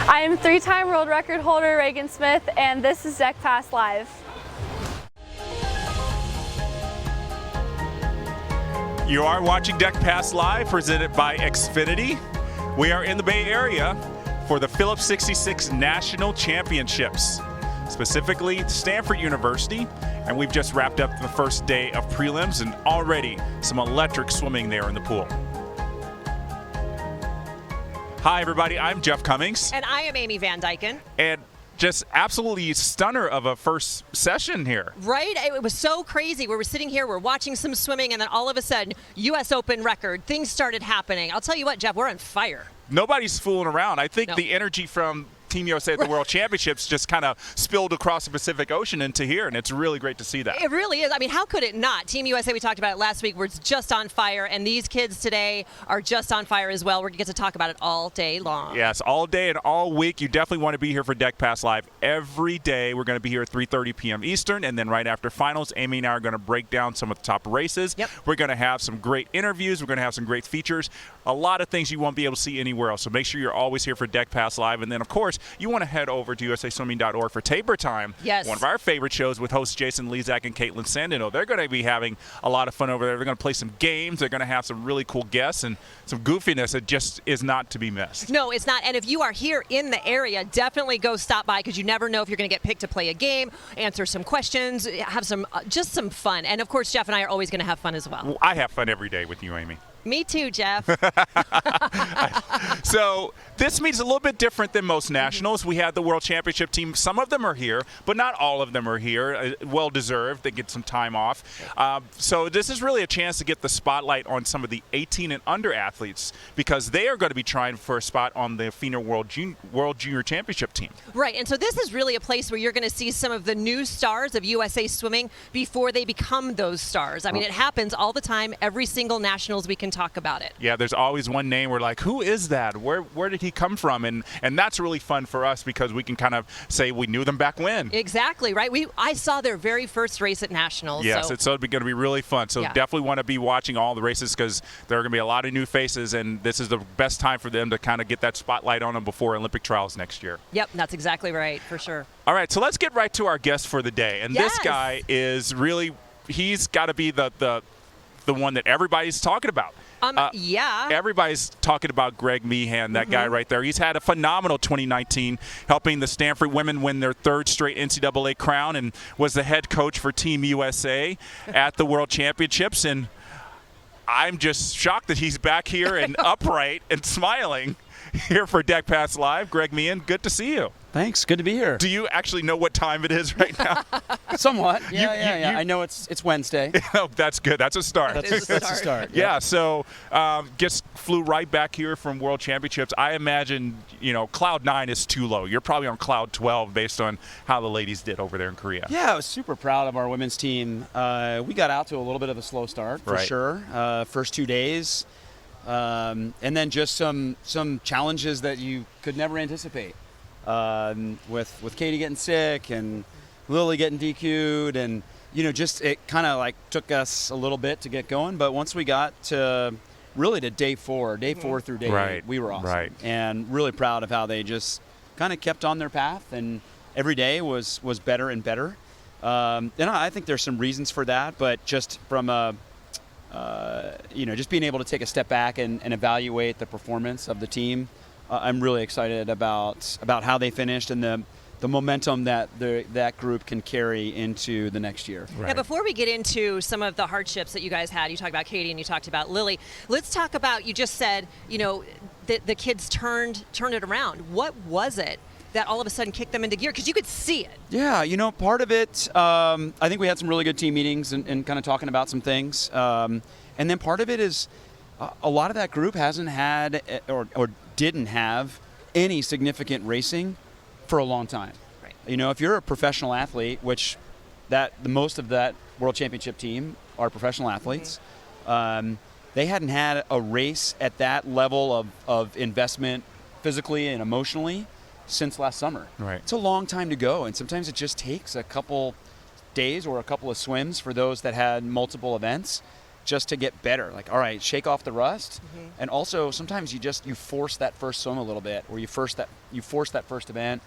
I am three-time world record holder Reagan Smith, and this is Deck Pass Live. You are watching Deck Pass Live, presented by Xfinity. We are in the Bay Area for the Phillips 66 National Championships, specifically Stanford University, and we've just wrapped up the first day of prelims and already some electric swimming there in the pool. Hi, everybody. I'm Jeff Commings. And I am Amy Van Dyken. And just absolutely stunner of a first session here. Right? It was so crazy. We were sitting here, we're watching some swimming, and then all of a sudden, U.S. Open record, things started happening. I'll tell you what, Jeff, we're on fire. Nobody's fooling around. I think the energy from Team USA at the World Championships just kind of spilled across the Pacific Ocean into here, and it's really great to see that. It really is. I mean, how could it not? Team USA, we talked about it last week, was just on fire, and these kids today are just on fire as well. We're going to get to talk about it all day long. Yes, all day and all week. You definitely want to be here for Deck Pass Live every day. We're going to be here at 3:30 p.m. Eastern, and then right after finals, Amy and I are going to break down some of the top races. Yep. We're going to have some great interviews. We're going to have some great features. A lot of things you won't be able to see anywhere else. So make sure you're always here for Deck Pass Live. And then, of course, you want to head over to usaswimming.org for Taper Time. Yes. One of our favorite shows with hosts Jason Lezak and Caitlin Sandino. They're going to be having a lot of fun over there. They're going to play some games. They're going to have some really cool guests and some goofiness that just is not to be missed. No, it's not. And if you are here in the area, definitely go stop by, because you never know if you're going to get picked to play a game, answer some questions, have some just some fun. And, of course, Jeff and I are always going to have fun as well. I have fun every day with you, Amy. Me too, Jeff. So this meet's a little bit different than most nationals. We had the World Championship team. Some of them are here, but not all of them are here. Well deserved. They get some time off. So this is really a chance to get the spotlight on some of the 18 and under athletes, because they are going to be trying for a spot on the FINA World Junior Championship team. Right, and so this is really a place where you're going to see some of the new stars of USA Swimming before they become those stars. I mean, it happens all the time. Every single nationals we can talk about it. Yeah, there's always one name we're like, who is that? Where did he come from? And that's really fun for us, because we can kind of say we knew them back when. Exactly, right? I saw their very first race at nationals. Yes, it's going to be really fun. So definitely want to be watching all the races, because there are going to be a lot of new faces, and this is the best time for them to kind of get that spotlight on them before Olympic trials next year. Yep, that's exactly right, for sure. All right, so let's get right to our guest for the day. And this guy is really, he's got to be the one that everybody's talking about. Yeah. Everybody's talking about Greg Meehan, that guy right there. He's had a phenomenal 2019, helping the Stanford women win their third straight NCAA crown, and was the head coach for Team USA at the World Championships. And I'm just shocked that he's back here and upright and smiling here for Deck Pass Live. Greg Meehan, good to see you. Thanks. Good to be here. Do you actually know what time it is right now? Somewhat. Yeah. I know it's Wednesday. Oh, that's good. That's a start. That's a start. Yeah. So just flew right back here from World Championships. I imagine, Cloud 9 is too low. You're probably on Cloud 12 based on how the ladies did over there in Korea. Yeah, I was super proud of our women's team. We got out to a little bit of a slow start, for sure. First 2 days. And then just some challenges that you could never anticipate. With Katie getting sick and Lilly getting DQ'd, and just it kind of like took us a little bit to get going. But once we got to day four through day 8, we were awesome. And really proud of how they just kind of kept on their path, and every day was better and better. And I think there's some reasons for that, but just from just being able to take a step back and evaluate the performance of the team. I'm really excited about how they finished and the momentum that that group can carry into the next year. Now, before we get into some of the hardships that you guys had, you talked about Katie and you talked about Lilly. Let's talk about, you just said, the kids turned it around. What was it that all of a sudden kicked them into gear? Because you could see it. Yeah, part of it, I think we had some really good team meetings and kind of talking about some things. And then part of it is a lot of that group hasn't had or didn't have any significant racing for a long time. Right. If you're a professional athlete, which the most of that World Championship team are professional athletes, they hadn't had a race at that level of investment physically and emotionally since last summer. Right. It's a long time to go, and sometimes it just takes a couple days or a couple of swims for those that had multiple events. just to get better. Like, all right, shake off the rust. And also sometimes you force that first swim a little bit, or you force that first event.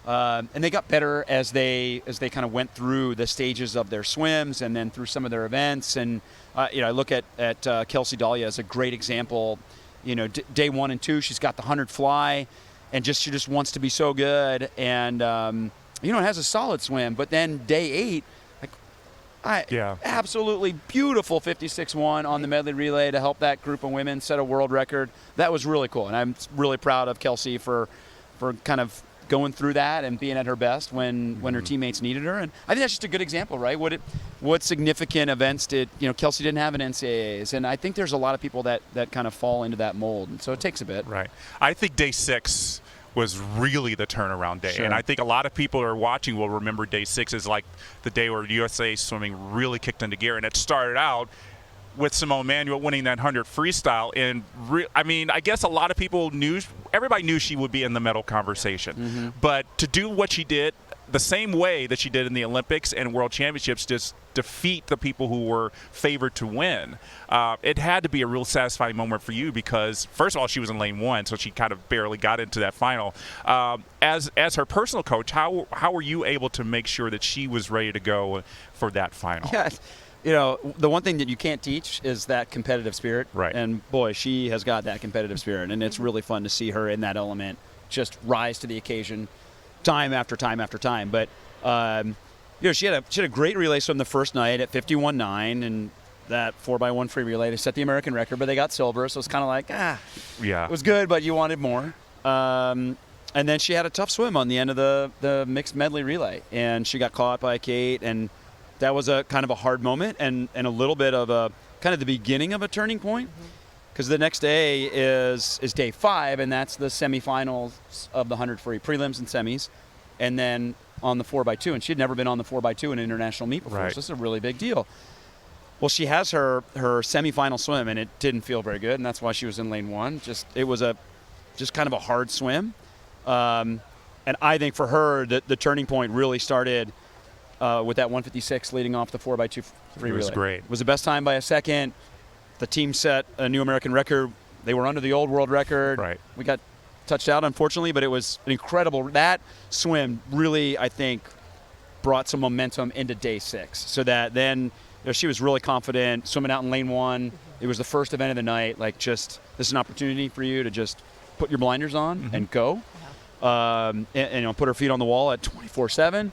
And they got better as they kind of went through the stages of their swims and then through some of their events. And I look at Kelsey Dahlia as a great example. Day 1 and 2, she's got the 100 fly, and she just wants to be so good. And has a solid swim. But then day 8, absolutely beautiful 56.1 on the medley relay to help that group of women set a world record. That was really cool, and I'm really proud of Kelsey for kind of going through that and being at her best when her teammates needed her. And I think that's just a good example, right? What significant events did, Kelsey didn't have an NCAAs, and I think there's a lot of people that kind of fall into that mold, and so it takes a bit. Right. I think day 6 was really the turnaround day. Sure. And I think a lot of people who are watching will remember day 6 as like the day where USA swimming really kicked into gear. And it started out with Simone Manuel winning that 100 freestyle. And I guess a lot of people everybody knew she would be in the medal conversation. But to do what she did the same way that she did in the Olympics and World Championships, just defeat the people who were favored to win. It had to be a real satisfying moment for you because, first of all, she was in lane 1, so she kind of barely got into that final. As her personal coach, how were you able to make sure that she was ready to go for that final? Yeah. The one thing that you can't teach is that competitive spirit. Right. And boy, she has got that competitive spirit, and it's really fun to see her in that element just rise to the occasion time after time after time. But she had a great relay swim the first night at 51.9, and that 4x1 free relay to set the American record, but they got silver, so it's kind of like, it was good, but you wanted more. And then she had a tough swim on the end of the mixed medley relay, and she got caught by Kate, and that was a kind of a hard moment and a little bit of a kind of the beginning of a turning point, because the next day is day 5, and that's the semifinals of the 100 free, prelims and semis, and then on the 4x2, and she had never been on the 4x2 in an international meet before, right. So this is a really big deal. Well, she has her semifinal swim, and it didn't feel very good, and that's why she was in lane 1. It was just kind of a hard swim, and I think for her the turning point really started with that 156 leading off the 4x2 free relay. It was great. It was the best time by a second. The team set a new American record. They were under the old world record. Right. We got touched out, unfortunately, but it was an incredible. That swim really, I think, brought some momentum into day 6. So that then she was really confident swimming out in lane 1. It was the first event of the night. this is an opportunity for you to just put your blinders on and go. And put her feet on the wall at 24/7.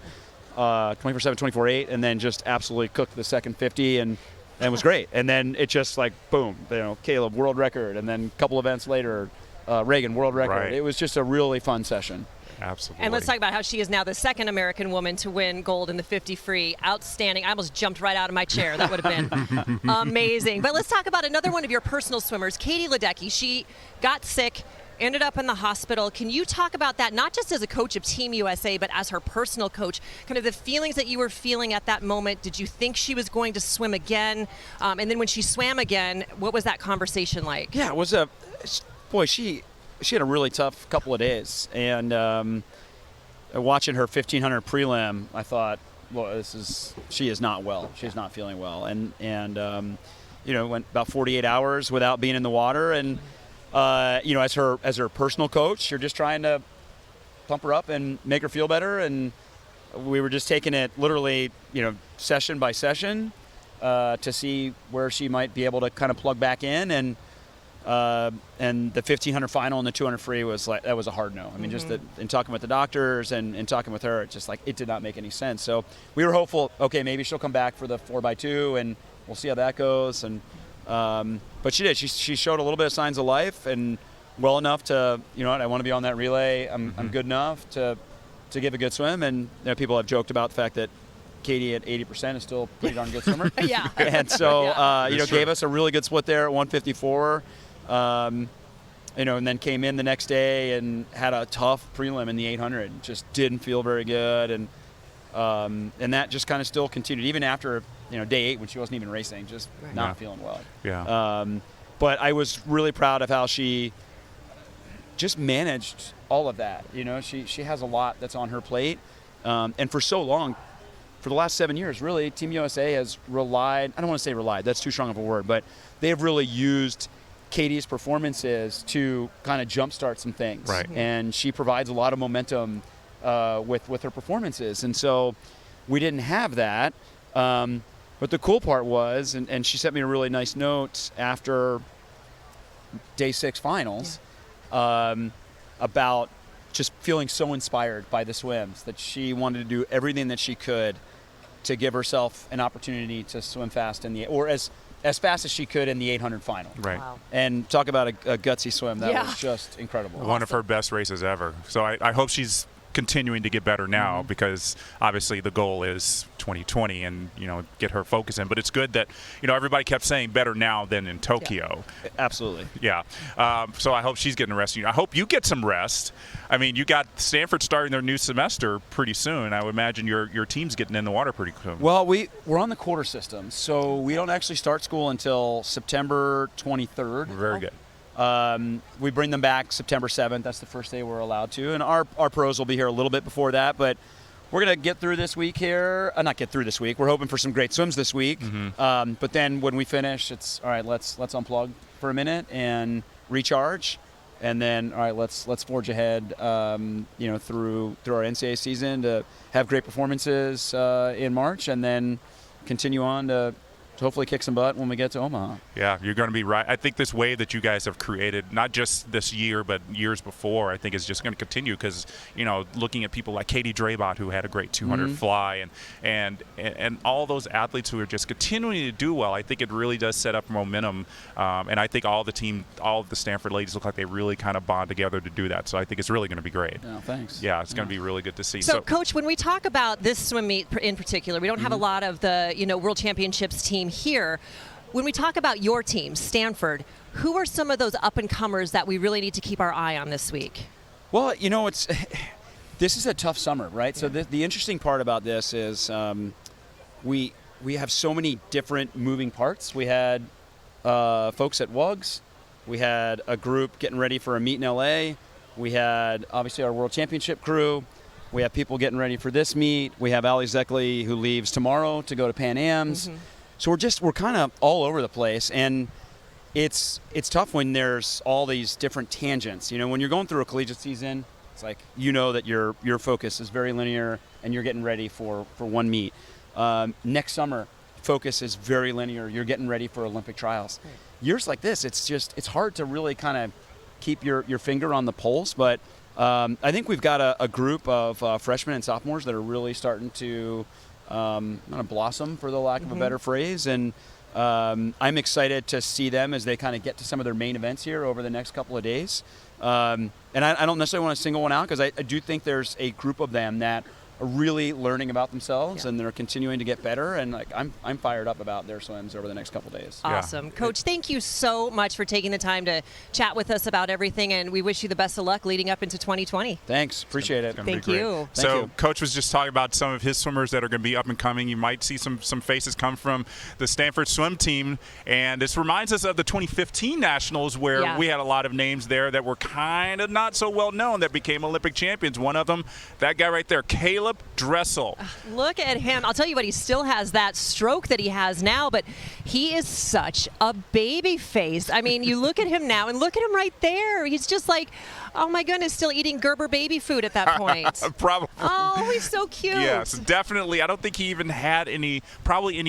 24/7, 24/8, and then just absolutely cooked the second 50, and it was great. And then it just boom, Caleb, world record, and then a couple events later, Reagan, world record. Right. It was just a really fun session. Absolutely. And let's talk about how she is now the second American woman to win gold in the 50 free. Outstanding. I almost jumped right out of my chair. That would have been amazing. But let's talk about another one of your personal swimmers, Katie Ledecky. She got sick, ended up in the hospital. Can you talk about that, not just as a coach of Team USA, but as her personal coach, kind of the feelings that you were feeling at that moment? Did you think she was going to swim again? And then when she swam again, what was that conversation like? Yeah, it was she had a really tough couple of days. And watching her 1,500 prelim, I thought, well, she is not well. She's not feeling well. And went about 48 hours without being in the water. And as her personal coach, you're just trying to pump her up and make her feel better. And we were just taking it literally, session by session to see where she might be able to kind of plug back in. And the 1,500 final and the 200 free was that was a hard no. I mean, just in talking with the doctors and talking with her, it's just it did not make any sense. So we were hopeful, okay, maybe she'll come back for the 4x2 and we'll see how that goes. And but she did. She showed a little bit of signs of life, and well enough to, I want to be on that relay. I'm good enough to give a good swim. And people have joked about the fact that Katie at 80% is still a pretty darn good swimmer. Yeah. And so, gave us a really good split there at 154. And then came in the next day and had a tough prelim in the 800. Just didn't feel very good, and that just kind of still continued even after day 8 when she wasn't even racing, just not feeling well. Yeah. But I was really proud of how she just managed all of that. She has a lot that's on her plate, and for so long, for the last 7 years, really, Team USA has relied, I don't want to say relied, that's too strong of a word, but they have really used Katie's performances to kind of jumpstart some things. Right. And she provides a lot of momentum with her performances. And so we didn't have that. But the cool part was, and she sent me a really nice note after day 6 finals, about just feeling so inspired by the swims that she wanted to do everything that she could to give herself an opportunity to swim fast or as fast as she could in the 800 final. Right. Wow. And talk about a gutsy swim. That was just incredible. One of her best races ever. So I hope she's continuing to get better now, because obviously the goal is 2020 and get her focus in. But it's good that everybody kept saying better now than in Tokyo. Yeah. Absolutely. Yeah. So I hope she's getting rest. I hope you get some rest. I mean, you got Stanford starting their new semester pretty soon. I would imagine your team's getting in the water pretty soon. Well, we're on the quarter system, so we don't actually start school until September 23rd. Very good. We bring them back September 7th. That's the first day we're allowed to. And our pros will be here a little bit before that. But we're going to get through this week here. Not get through this week. We're hoping for some great swims this week. But then when we finish, it's, all right, let's unplug for a minute and recharge. And then, all right, let's forge ahead, through our NCAA season to have great performances in March, and then continue on to hopefully kick some butt when we get to Omaha. Yeah, you're going to be right. I think this wave that you guys have created, not just this year, but years before, I think is just going to continue because, looking at people like Katie Drabot, who had a great 200 fly, and all those athletes who are just continuing to do well, I think it really does set up momentum. And I think all of the Stanford ladies look like they really kind of bond together to do that. So I think it's really going to be great. Oh, thanks. Yeah, it's going to be really good to see. So, Coach, when we talk about this swim meet in particular, we don't have a lot of the, World Championships team here. When we talk about your team, Stanford, who are some of those up-and-comers that we really need to keep our eye on this week? Well, this is a tough summer, right? Yeah. So the interesting part about this is we have so many different moving parts. We had folks at WUGS. We had a group getting ready for a meet in LA. We had, obviously, our World Championship crew. We have people getting ready for this meet. We have Ali Zekli, who leaves tomorrow to go to Pan Am's. So we're kind of all over the place, and it's tough when there's all these different tangents. When you're going through a collegiate season, it's like that your focus is very linear, and you're getting ready for one meet. Next summer, focus is very linear. You're getting ready for Olympic trials. Right. Years like this, it's hard to really kind of keep your finger on the pulse, but I think we've got a group of freshmen and sophomores that are really starting to kind of blossom, for the lack of a better phrase, and I'm excited to see them as they kind of get to some of their main events here over the next couple of days. And I don't necessarily want to single one out, because I do think there's a group of them that are really learning about themselves, and they're continuing to get better, and I'm fired up about their swims over the next couple of days. Awesome. Yeah. Coach, thank you so much for taking the time to chat with us about everything, and we wish you the best of luck leading up into 2020. Thanks. Appreciate it. Thank you. So Coach was just talking about some of his swimmers that are going to be up and coming. You might see some faces come from the Stanford swim team, and this reminds us of the 2015 Nationals, where we had a lot of names there that were kind of not so well known that became Olympic champions. One of them, that guy right there, Phillips. Dressel. Look at him. I'll tell you what, he still has that stroke that he has now, but he is such a baby face. I mean, you look at him now, and look at him right there. He's just like, oh my goodness, still eating Gerber baby food at that point. Probably. Oh, he's so cute. Yes, definitely. I don't think he even had any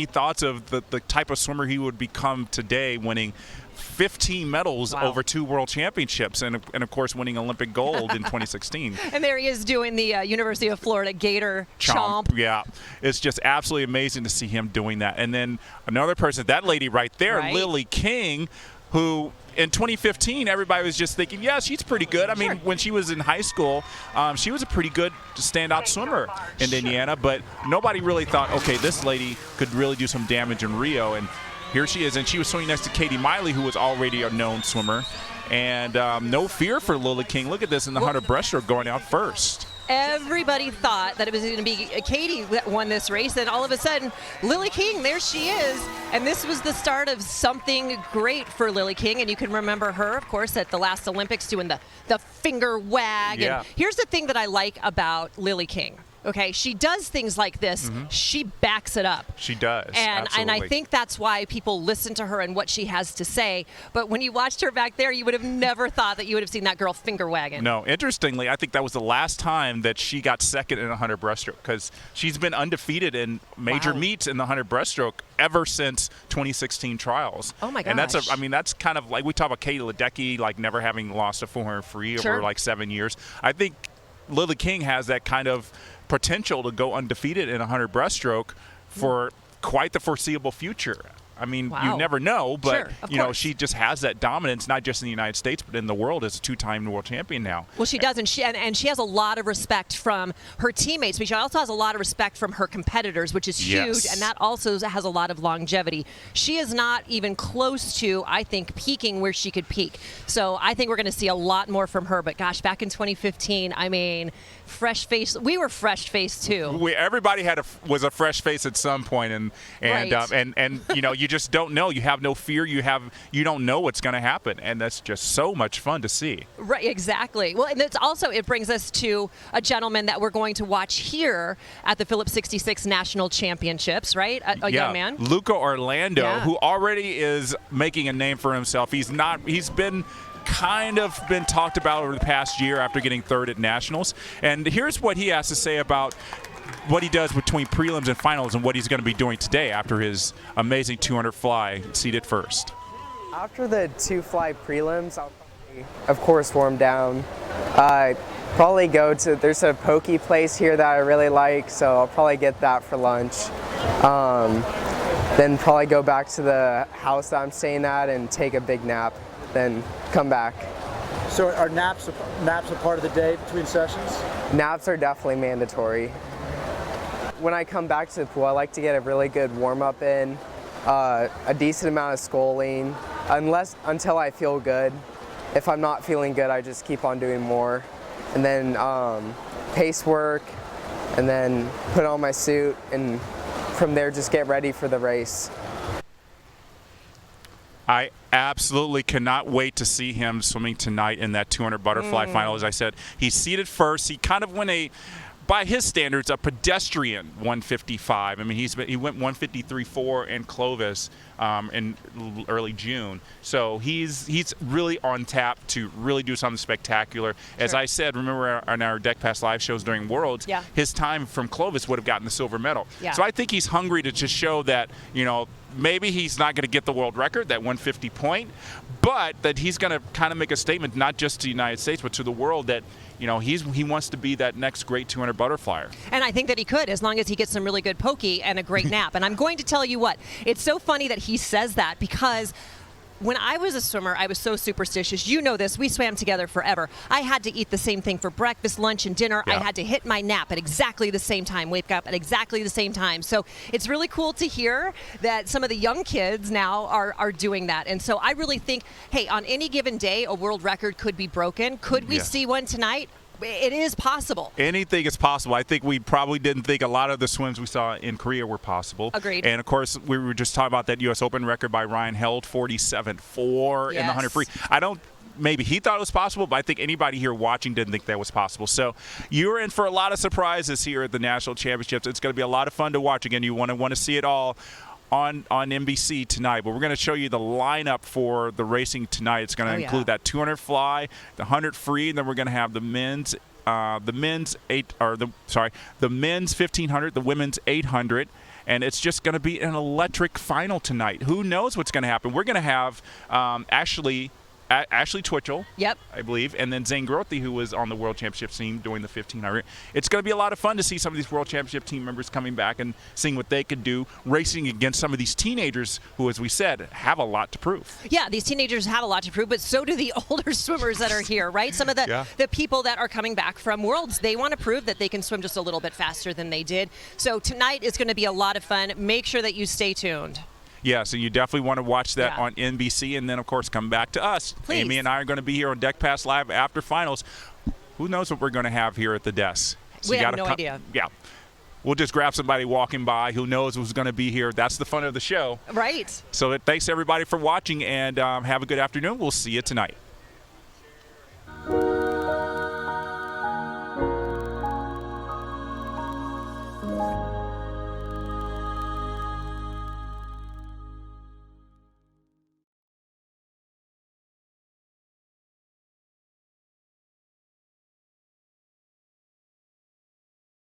thoughts of the type of swimmer he would become today, winning 15 medals over 2 world championships, and of course winning Olympic gold in 2016. And there he is doing the University of Florida Gator Chomp. Yeah, it's just absolutely amazing to see him doing that. And then another person, that lady right there, Lilly King, who in 2015 everybody was just thinking, yeah, she's pretty good. I mean, when she was in high school, she was a pretty good standout swimmer in Indiana, but nobody really thought, okay, this lady could really do some damage in Rio. And here she is, and she was swimming next to Katie Miley, who was already a known swimmer. And no fear for Lilly King. Look at this in the 100 breaststroke going out first. Everybody thought that it was going to be Katie that won this race, and all of a sudden, Lilly King, there she is. And this was the start of something great for Lilly King, and you can remember her, of course, at the last Olympics doing the finger wag. Yeah. And here's the thing that I like about Lilly King. Okay, she does things like this. She backs it up. She does. And I think that's why people listen to her and what she has to say. But when you watched her back there, you would have never thought that you would have seen that girl finger wagging. No, interestingly, I think that was the last time that she got second in 100 breaststroke, because she's been undefeated in major meets in the 100 breaststroke ever since 2016 trials. Oh my gosh. And that's kind of like we talk about Katie Ledecky, like never having lost a 400 free over like 7 years. I think Lilly King has that kind of potential to go undefeated in 100 breaststroke for quite the foreseeable future. I mean, you never know, but she just has that dominance, not just in the United States, but in the world as a 2-time world champion now. Well, she does, and she has a lot of respect from her teammates, but she also has a lot of respect from her competitors, which is huge, and that also has a lot of longevity. She is not even close to, I think, peaking where she could peak. So I think we're going to see a lot more from her. But gosh, back in 2015, I mean, fresh face. We were fresh faced too. Everybody was a fresh face at some point, and you just don't know. You have no fear. You don't know what's going to happen, and that's just so much fun to see. Right, exactly. Well, and it brings us to a gentleman that we're going to watch here at the Phillips 66 National Championships, right? A young man, Luca Orlando, who already is making a name for himself. He's been talked about over the past year after getting third at nationals, and here's what he has to say about what he does between prelims and finals and what he's going to be doing today after his amazing 200 fly seated first. After the 2 fly prelims, I'll probably, of course, warm down. Probably there's a poke place here that I really like, so I'll probably get that for lunch. Then probably go back to the house that I'm staying at and take a big nap, then come back. So are naps a part of the day between sessions? Naps are definitely mandatory. When I come back to the pool, I like to get a really good warm-up in, a decent amount of sculling, until I feel good. If I'm not feeling good, I just keep on doing more. And then pace work, and then put on my suit, and from there just get ready for the race. I absolutely cannot wait to see him swimming tonight in that 200 butterfly final. As I said, he's seated first. He kind of went by his standards, a pedestrian 155. I mean, he went 153.4 in Clovis in early June. So he's really on tap to really do something spectacular. As I said, remember on our Deck Pass live shows during Worlds, his time from Clovis would have gotten the silver medal. So I think he's hungry to just show that, maybe he's not going to get the world record, that 150 point, but that he's going to kind of make a statement, not just to the United States, but to the world that, he wants to be that next great 200 butterflyer. And I think that he could, as long as he gets some really good pokey and a great nap. And I'm going to tell you what, it's so funny that he says that, because when I was a swimmer, I was so superstitious. You know this. We swam together forever. I had to eat the same thing for breakfast, lunch, and dinner. I had to hit my nap at exactly the same time, wake up at exactly the same time. So it's really cool to hear that some of the young kids now are doing that. And so I really think, hey, on any given day, a world record could be broken. Could we see one tonight? It is possible. Anything is possible. I think we probably didn't think a lot of the swims we saw in Korea were possible. Agreed. And, of course, we were just talking about that U.S. Open record by Ryan Held, 47.4 in the 100 free. Maybe he thought it was possible, but I think anybody here watching didn't think that was possible. So you're in for a lot of surprises here at the National Championships. It's going to be a lot of fun to watch. Again, you want to see it all on NBC tonight, but we're going to show you the lineup for the racing tonight. It's going to include that 200 fly, the 100 free, and then we're going to have the men's 1500, the women's 800, and it's just going to be an electric final tonight. Who knows what's going to happen? We're going to have Ashley Twitchell, I believe, and then Zane Grothy, who was on the World Championship team doing the 1500. It's going to be a lot of fun to see some of these World Championship team members coming back and seeing what they could do, racing against some of these teenagers who, as we said, have a lot to prove. Yeah, these teenagers have a lot to prove, but so do the older swimmers that are here, right? Some of the people that are coming back from Worlds, they want to prove that they can swim just a little bit faster than they did. So tonight is going to be a lot of fun. Make sure that you stay tuned. Yeah, so you definitely want to watch that on NBC, and then, of course, come back to us. Please. Amy and I are going to be here on Deck Pass Live after finals. Who knows what we're going to have here at the desk? So we have no idea. Yeah. We'll just grab somebody walking by. Who knows who's going to be here. That's the fun of the show. Right. So thanks, everybody, for watching, and have a good afternoon. We'll see you tonight.